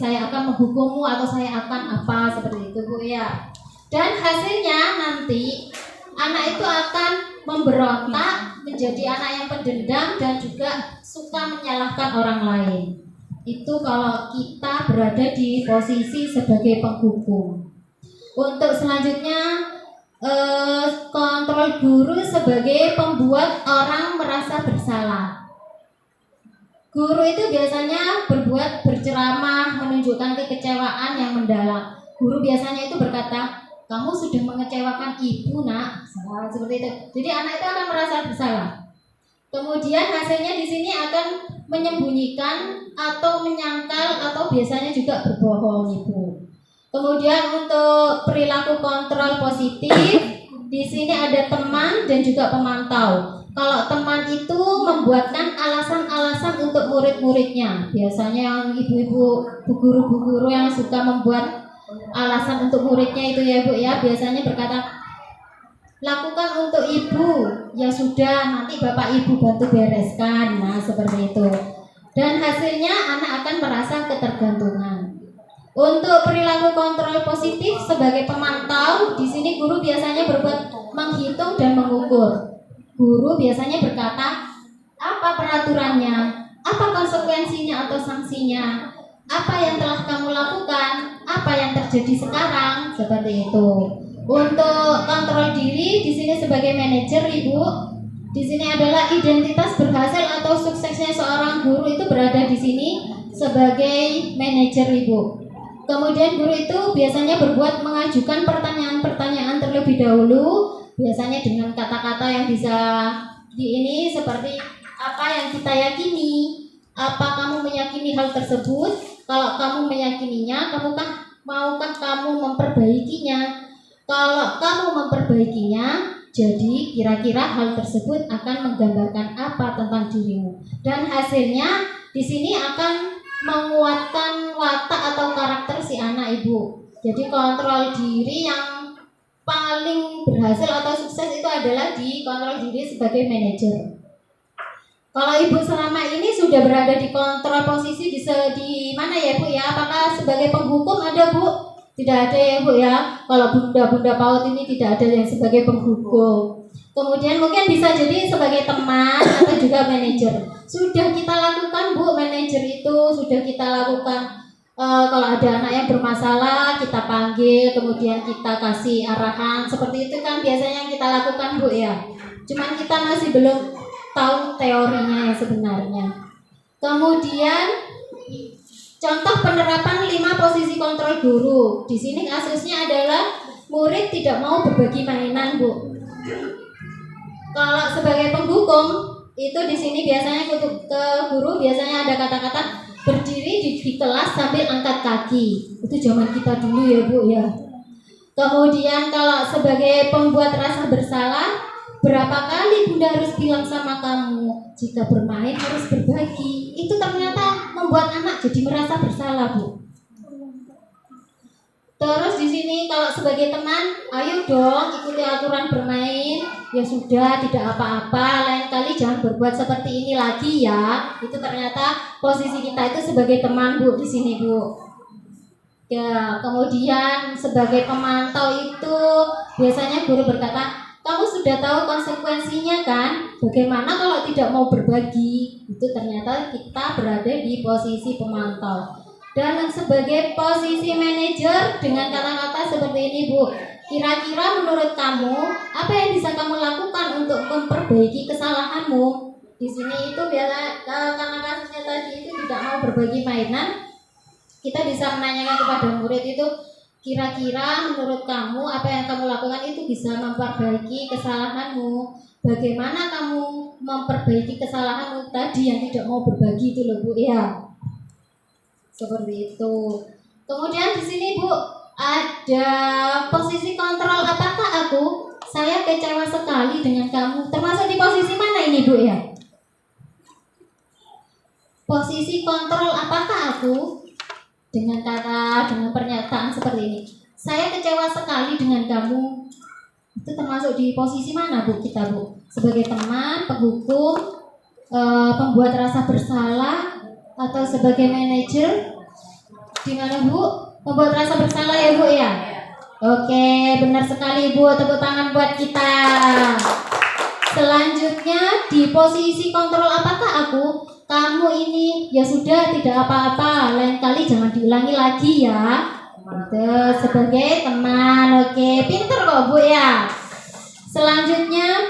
saya akan menghukummu atau saya akan apa, seperti itu Bu ya. Dan hasilnya nanti anak itu akan memberontak, menjadi anak yang pendendam dan juga suka menyalahkan orang lain. Itu kalau kita berada di posisi sebagai penghukum. Untuk selanjutnya kontrol guru sebagai pembuat orang merasa bersalah. Guru itu biasanya berceramah, menunjukkan kekecewaan yang mendalam. Guru biasanya itu berkata, kamu sudah mengecewakan ibu nak, seperti itu. Jadi anak itu akan merasa bersalah. Kemudian hasilnya di sini akan menyembunyikan atau menyangkal atau biasanya juga berbohong Ibu. Kemudian untuk perilaku kontrol positif, di sini ada teman dan juga pemantau. Kalau teman itu membuatkan alasan-alasan untuk murid-muridnya. Biasanya yang ibu-ibu, bu guru yang suka membuat alasan untuk muridnya itu ya Bu ya, biasanya berkata, lakukan untuk ibu, ya sudah nanti bapak ibu bantu bereskan, nah seperti itu. Dan hasilnya anak akan merasa ketergantungan. Untuk perilaku kontrol positif sebagai pemantau, di sini guru biasanya berbuat menghitung dan mengukur. Guru biasanya berkata, apa peraturannya, apa konsekuensinya atau sanksinya, apa yang telah kamu lakukan, apa yang terjadi sekarang, seperti itu. Untuk kontrol diri di sini sebagai manajer Ibu, di sini adalah identitas berhasil atau suksesnya seorang guru itu berada di sini sebagai manajer Ibu. Kemudian guru itu biasanya berbuat mengajukan pertanyaan-pertanyaan terlebih dahulu, biasanya dengan kata-kata yang bisa seperti apa yang kita yakini, apa kamu meyakini hal tersebut, kalau kamu meyakininya, maukah kamu memperbaikinya? Kalau kamu memperbaikinya, jadi kira-kira hal tersebut akan menggambarkan apa tentang dirimu. Dan hasilnya di sini akan menguatkan watak atau karakter si anak Ibu. Jadi kontrol diri yang paling berhasil atau sukses itu adalah di kontrol diri sebagai manajer. Kalau Ibu selama ini sudah berada di kontrol posisi di mana ya Bu ya? Apakah sebagai penghukum ada Bu? Tidak ada ya Bu ya. Kalau bunda-bunda PAUD ini tidak ada yang sebagai penghukum. Kemudian mungkin bisa jadi sebagai teman atau juga manajer. Sudah kita lakukan Bu, manajer itu sudah kita lakukan kalau ada anak yang bermasalah kita panggil, kemudian kita kasih arahan, seperti itu kan biasanya yang kita lakukan Bu ya. Cuman kita masih belum tahu teorinya yang sebenarnya. Kemudian contoh penerapan 5 posisi kontrol guru. Di sini kasusnya adalah murid tidak mau berbagi mainan Bu. Kalau sebagai penghukum itu di sini biasanya ke guru biasanya ada kata-kata berdiri di kelas sambil angkat kaki. Itu zaman kita dulu ya Bu ya. Kemudian kalau sebagai pembuat rasa bersalah, berapa kali Bunda harus bilang sama kamu jika bermain harus berbagi. Itu ternyata membuat anak jadi merasa bersalah Bu. Terus di sini kalau sebagai teman, ayo dong ikuti aturan bermain. Ya sudah, tidak apa-apa. Lain kali jangan berbuat seperti ini lagi ya. Itu ternyata posisi kita itu sebagai teman Bu di sini Bu. Ya, kemudian sebagai pemantau itu biasanya guru berkata, kamu sudah tahu konsekuensinya kan? Bagaimana kalau tidak mau berbagi? Itu ternyata kita berada di posisi pemantau. Dan sebagai posisi manajer dengan kata-kata seperti ini Bu, kira-kira menurut kamu apa yang bisa kamu lakukan untuk memperbaiki kesalahanmu? Di sini itu biasa karena kasusnya tadi itu tidak mau berbagi mainan, kita bisa menanyakan kepada murid itu, kira-kira menurut kamu apa yang kamu lakukan itu bisa memperbaiki kesalahanmu? Bagaimana kamu memperbaiki kesalahanmu tadi yang tidak mau berbagi itu loh Bu ya. Seperti itu. Kemudian di sini Bu ada posisi kontrol apakah aku? Saya kecewa sekali dengan kamu. Termasuk di posisi mana ini Bu ya? Posisi kontrol apakah aku? Dengan pernyataan seperti ini. Saya kecewa sekali dengan kamu. Itu termasuk di posisi mana Bu kita Bu? Sebagai teman, penghukum, pembuat rasa bersalah, atau sebagai manajer? Di mana Bu? Membuat rasa bersalah ya Bu ya? Oke, benar sekali Bu. Tepuk tangan buat kita. Selanjutnya di posisi kontrol apakah aku? Kamu ini ya sudah tidak apa-apa. Lain kali jangan diulangi lagi ya. Itu sebagai teman. Oke, pinter kok Bu ya. Selanjutnya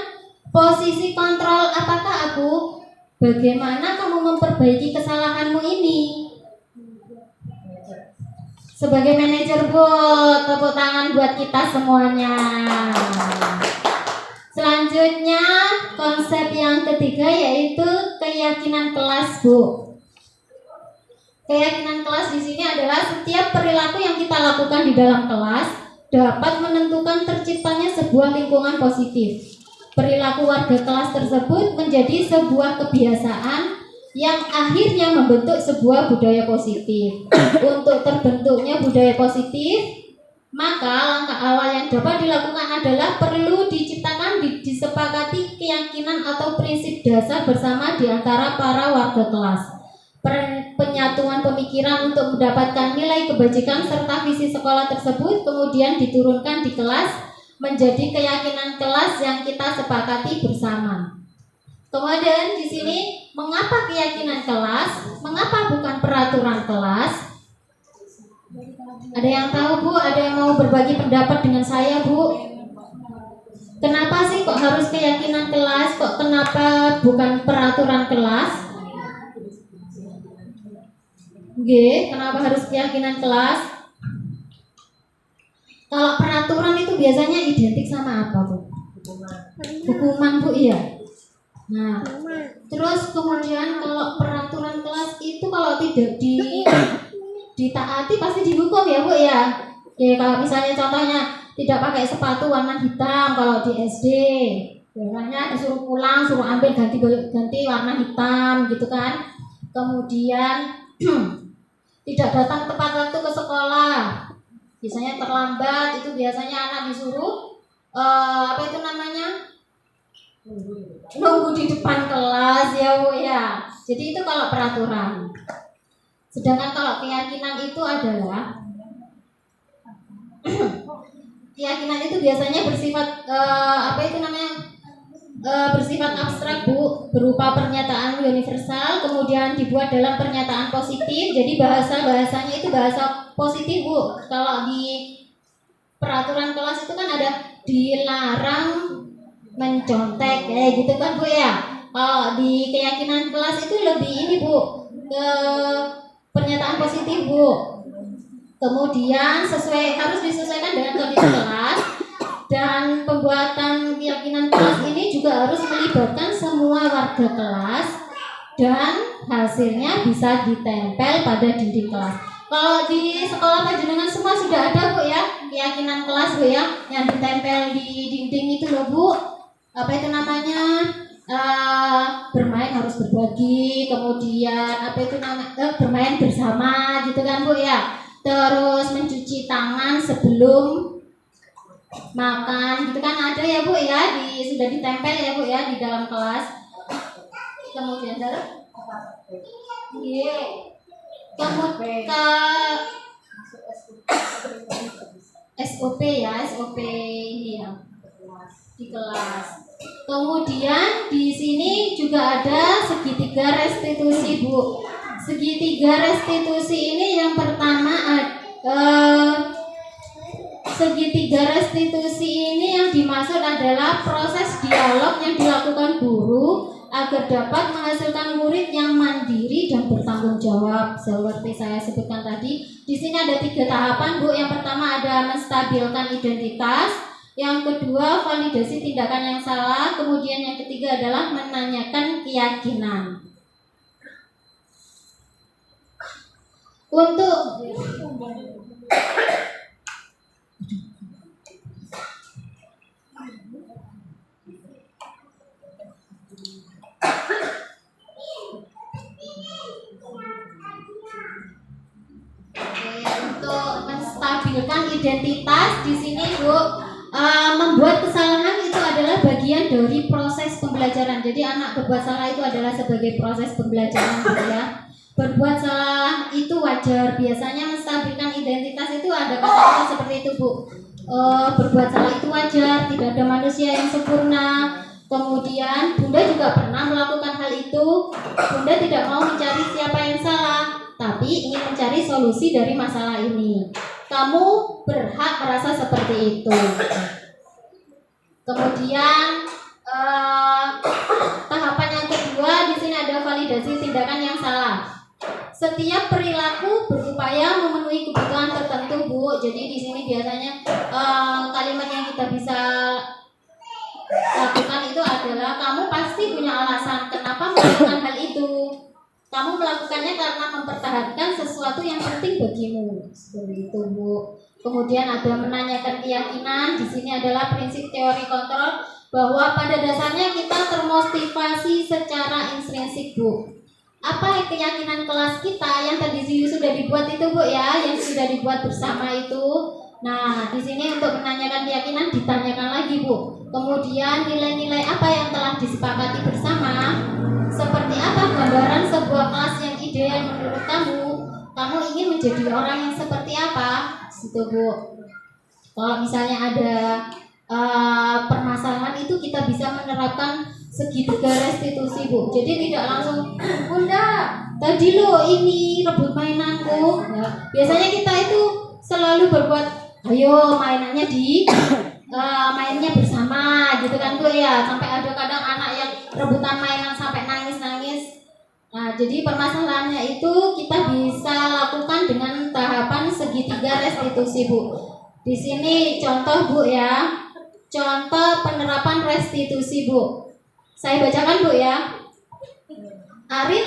posisi kontrol apakah aku? Bagaimana kamu memperbaiki kesalahanmu ini? Sebagai manajer Bu, tepuk tangan buat kita semuanya. Selanjutnya konsep yang ketiga yaitu keyakinan kelas Bu. Keyakinan kelas di sini adalah setiap perilaku yang kita lakukan di dalam kelas dapat menentukan terciptanya sebuah lingkungan positif. Perilaku warga kelas tersebut menjadi sebuah kebiasaan yang akhirnya membentuk sebuah budaya positif. Untuk terbentuknya budaya positif, maka langkah awal yang dapat dilakukan adalah perlu diciptakan disepakati keyakinan atau prinsip dasar bersama di antara para warga kelas. Penyatuan pemikiran untuk mendapatkan nilai kebajikan serta visi sekolah tersebut kemudian diturunkan di kelas menjadi keyakinan kelas yang kita sepakati bersama. Kemudian di sini mengapa keyakinan kelas? Mengapa bukan peraturan kelas? Ada yang tahu Bu? Ada yang mau berbagi pendapat dengan saya Bu? Kenapa sih kok harus keyakinan kelas? Kok kenapa bukan peraturan kelas? Oke, kenapa harus keyakinan kelas? Kalau peraturan itu biasanya identik sama apa Bu? Hukuman Bu ya. Nah, terus kemudian kalau peraturan kelas itu kalau tidak ditaati pasti dihukum ya Bu ya. Oke, kalau misalnya contohnya tidak pakai sepatu warna hitam kalau di SD, biasanya disuruh pulang, suruh ambil ganti warna hitam gitu kan. Kemudian tidak datang tepat waktu ke sekolah, biasanya terlambat, itu biasanya anak disuruh nunggu di depan kelas ya Bu ya. Jadi itu kalau peraturan. Sedangkan kalau keyakinan itu adalah keyakinan itu biasanya bersifat bersifat abstrak Bu, berupa pernyataan universal, kemudian dibuat dalam pernyataan positif. Jadi bahasanya itu bahasa positif Bu. Kalau di peraturan kelas itu kan ada dilarang mencontek kayak gitu kan Bu ya. Kalau di keyakinan kelas itu lebih ini Bu, ke pernyataan positif Bu. Kemudian harus disesuaikan dengan kondisi kelas. Dan pembuatan keyakinan kelas ini juga harus melibatkan semua warga kelas dan hasilnya bisa ditempel pada dinding kelas. Kalau di sekolah panjenengan semua sudah ada Bu ya keyakinan kelas Bu ya yang ditempel di dinding itu loh Bu. Apa itu namanya? Bermain harus berbagi, kemudian apa itu namanya? Bermain bersama gitu kan Bu ya. Terus mencuci tangan sebelum makan gitu kan ada ya Bu ya, sudah ditempel ya Bu ya di dalam kelas. Kemudian SOP ya, SOP ini ya di kelas. Kemudian di sini juga ada segitiga restitusi Bu. Segitiga restitusi ini yang pertama segitiga restitusi ini yang dimaksud adalah proses dialog yang dilakukan guru agar dapat menghasilkan murid yang mandiri dan bertanggung jawab. Seperti saya sebutkan tadi, di sini ada 3 tahapan Bu. Yang pertama ada menstabilkan identitas, yang kedua validasi tindakan yang salah, kemudian yang ketiga adalah menanyakan keyakinan. Untuk menstabilkan identitas di sini Bu, membuat kesalahan itu adalah bagian dari proses pembelajaran. Jadi anak berbuat salah itu adalah sebagai proses pembelajaran Bu ya. Berbuat salah itu wajar. Biasanya menstabilkan identitas itu ada kata-kata seperti itu Bu. Berbuat salah itu wajar, tidak ada manusia yang sempurna. Kemudian Bunda juga pernah melakukan hal itu. Bunda tidak mau mencari siapa yang salah, tapi ingin mencari solusi dari masalah ini. Kamu berhak merasa seperti itu. Kemudian tahapan yang kedua di sini ada validasi tindakan yang salah. Setiap perilaku berupaya memenuhi kebutuhan tertentu Bu. Jadi di sini biasanya kalimat yang kita bisa lakukan itu adalah kamu pasti punya alasan kenapa melakukan hal itu. Kamu melakukannya karena mempertahankan sesuatu yang penting bagimu. Seperti itu Bu. Kemudian ada menanyakan keyakinan. Di sini adalah prinsip teori kontrol bahwa pada dasarnya kita termotivasi secara intrinsik Bu. Apa keyakinan kelas kita yang tadi sudah dibuat itu Bu ya, yang sudah dibuat bersama itu. Nah, di sini untuk menanyakan keyakinan ditanyakan lagi Bu. Kemudian nilai-nilai apa yang telah disepakati bersama? Seperti apa gambaran sebuah kelas yang ideal menurut kamu? Kamu ingin menjadi orang yang seperti apa? Situ Bu. Kalau misalnya ada permasalahan itu kita bisa menerapkan segitiga restitusi Bu. Jadi tidak langsung Bunda, tadi lo ini rebut mainanku. Ya, biasanya kita itu selalu berbuat, ayo mainannya mainnya bersama gitu kan Bu ya. Sampai ada kadang anak yang rebutan mainan sampai nangis-nangis. Nah, jadi permasalahannya itu kita bisa lakukan dengan tahapan segitiga restitusi Bu. Di sini contoh Bu ya. Contoh penerapan restitusi Bu. Saya bacakan Bu ya. Arin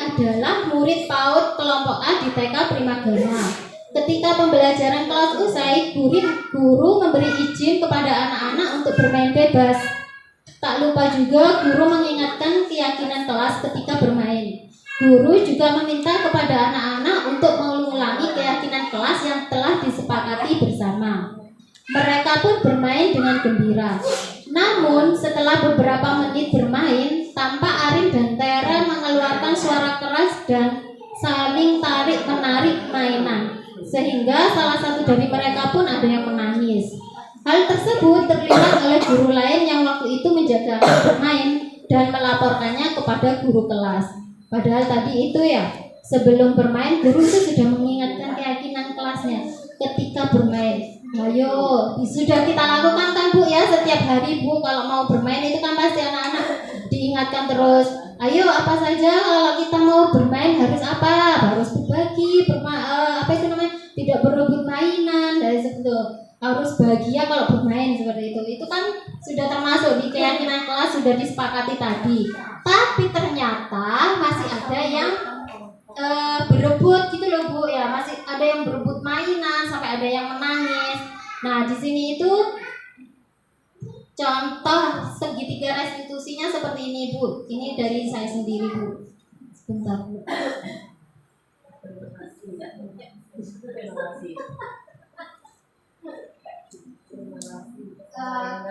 adalah murid PAUD kelompok A di TK Primagama. Ketika pembelajaran kelas usai, guru memberi izin kepada anak-anak untuk bermain bebas. Tak lupa juga guru mengingatkan keyakinan kelas ketika bermain. Guru juga meminta kepada anak-anak untuk mengulangi keyakinan kelas yang telah disepakati bersama. Mereka pun bermain dengan gembira. Namun setelah beberapa menit bermain, tampak Arin dan Tera mengeluarkan suara keras dan saling tarik-menarik mainan, sehingga salah satu dari mereka pun ada yang menangis. Hal tersebut terlihat oleh guru lain yang waktu itu menjaga anak bermain dan melaporkannya kepada guru kelas. Padahal tadi itu ya, sebelum bermain guru itu sudah mengingatkan keyakinan kelasnya ketika bermain. Ayo, sudah kita lakukan kan Bu ya setiap hari Bu, kalau mau bermain itu kan pasti anak-anak diingatkan terus. Ayo apa saja kalau kita mau bermain harus apa? Harus berbagi, apa itu namanya? Tidak berebut mainan dari situ. Harus bahagia kalau bermain seperti itu. Itu kan sudah termasuk di keyakinan kelas, sudah disepakati tadi. Tapi ternyata masih ada yang berebut gitu loh Bu ya, masih ada yang berebut mainan sampai ada yang menangis. Nah di sini itu contoh segitiga restitusinya seperti ini Bu. Ini dari saya sendiri Bu. Sebentar Bu.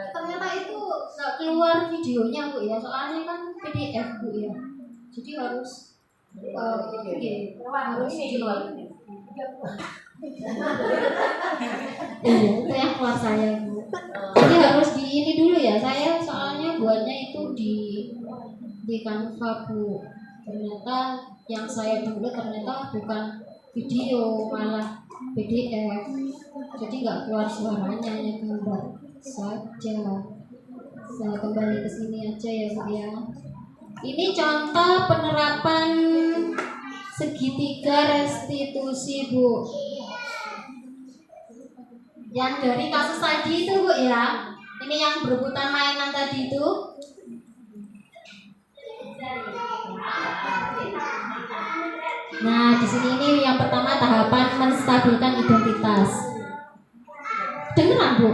Ternyata itu nggak keluar videonya Bu ya, soalnya kan PDF Bu ya. Jadi harus harus itu yang keluar saya Bu. Jadi harus di ini dulu ya, saya soalnya buatnya itu di Canva Bu. Ternyata yang saya download ternyata bukan video, malah PDF. Jadi nggak keluar suaranya, hanya gambar saja. Saya kembali ke sini aja ya Bu ya. Ini contoh penerapan segitiga restitusi Bu. Yang dari kasus tadi itu Bu ya. Ini yang berebutan mainan tadi itu. Nah, di sini ini yang pertama tahapan menstabilkan identitas. Dengeran Bu?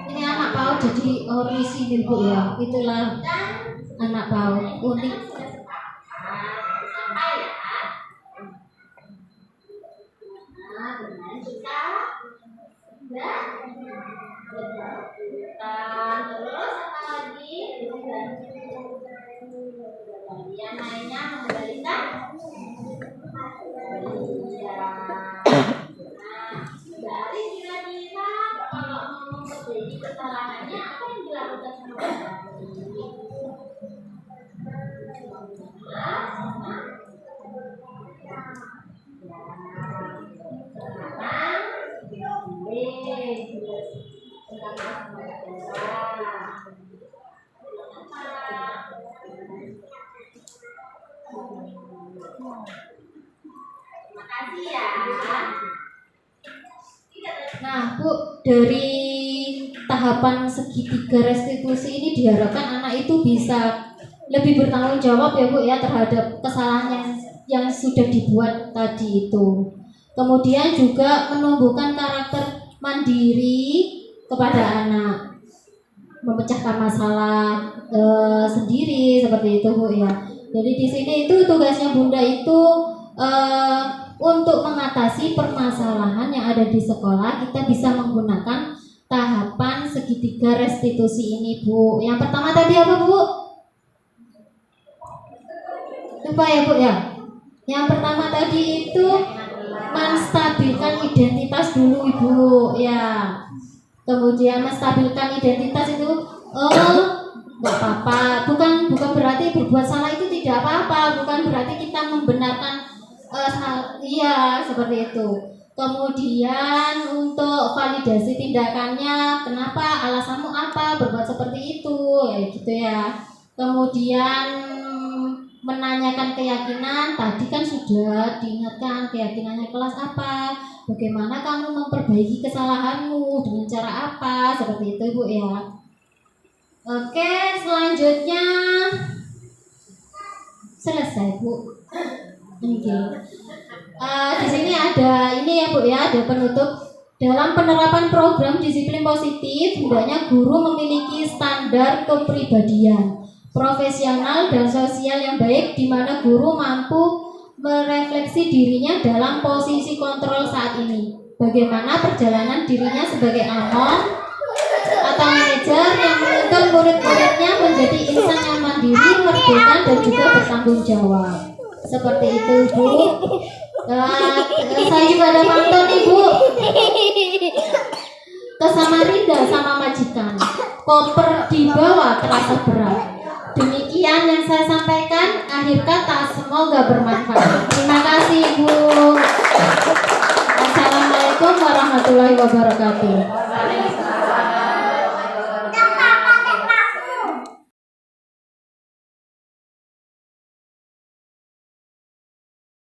Ini anak PAUD jadi orisinil Bu ya. Itulah anak PAUD unik. Terus apa lagi? Yang lainnya mengendalikan. Dari kira-kira kalau mau memperbaiki kesalahannya apa yang dilakukan sama Bapak? Makasih ya. Nah Bu, dari tahapan segitiga restitusi ini diharapkan anak itu bisa lebih bertanggung jawab ya Bu ya terhadap kesalahan yang sudah dibuat tadi itu. Kemudian juga menumbuhkan karakter mandiri kepada anak, memecahkan masalah sendiri seperti itu Bu ya. Jadi di sini itu tugasnya Bunda itu untuk mengatasi permasalahan yang ada di sekolah, kita bisa menggunakan tahapan segitiga restitusi ini Bu. Yang pertama tadi apa Bu? Lupa ya Bu ya. Yang pertama tadi itu menstabilkan identitas dulu Ibu ya. Kemudian menstabilkan identitas itu nggak apa-apa, bukan berarti berbuat salah itu tidak apa-apa, bukan berarti kita membenarkan iya seperti itu. Kemudian untuk validasi tindakannya, kenapa, alasanmu apa berbuat seperti itu ya gitu ya. Kemudian menanyakan keyakinan, tadi kan sudah diingatkan keyakinannya kelas apa, bagaimana kamu memperbaiki kesalahanmu, dengan cara apa, seperti itu Ibu ya. Oke, selanjutnya Selesai, Bu. Oke. Di sini ada ini ya, Bu ya, ada penutup. Dalam penerapan program disiplin positif, hendaknya guru memiliki standar kepribadian, profesional dan sosial yang baik, di mana guru mampu merefleksi dirinya dalam posisi kontrol saat ini. Bagaimana perjalanan dirinya sebagai among atau manajer yang menuntun murid-muridnya menjadi insan yang mandiri, merdeka dan juga bertanggung jawab. Seperti itu, Bu. Saya juga ada pantun nih, Bu. Ke Samarinda sama majikan, koper dibawa terasa berat. Demikian yang saya sampaikan. Akhir kata, semoga bermanfaat. Terima kasih, Bu. Assalamualaikum warahmatullahi wabarakatuh.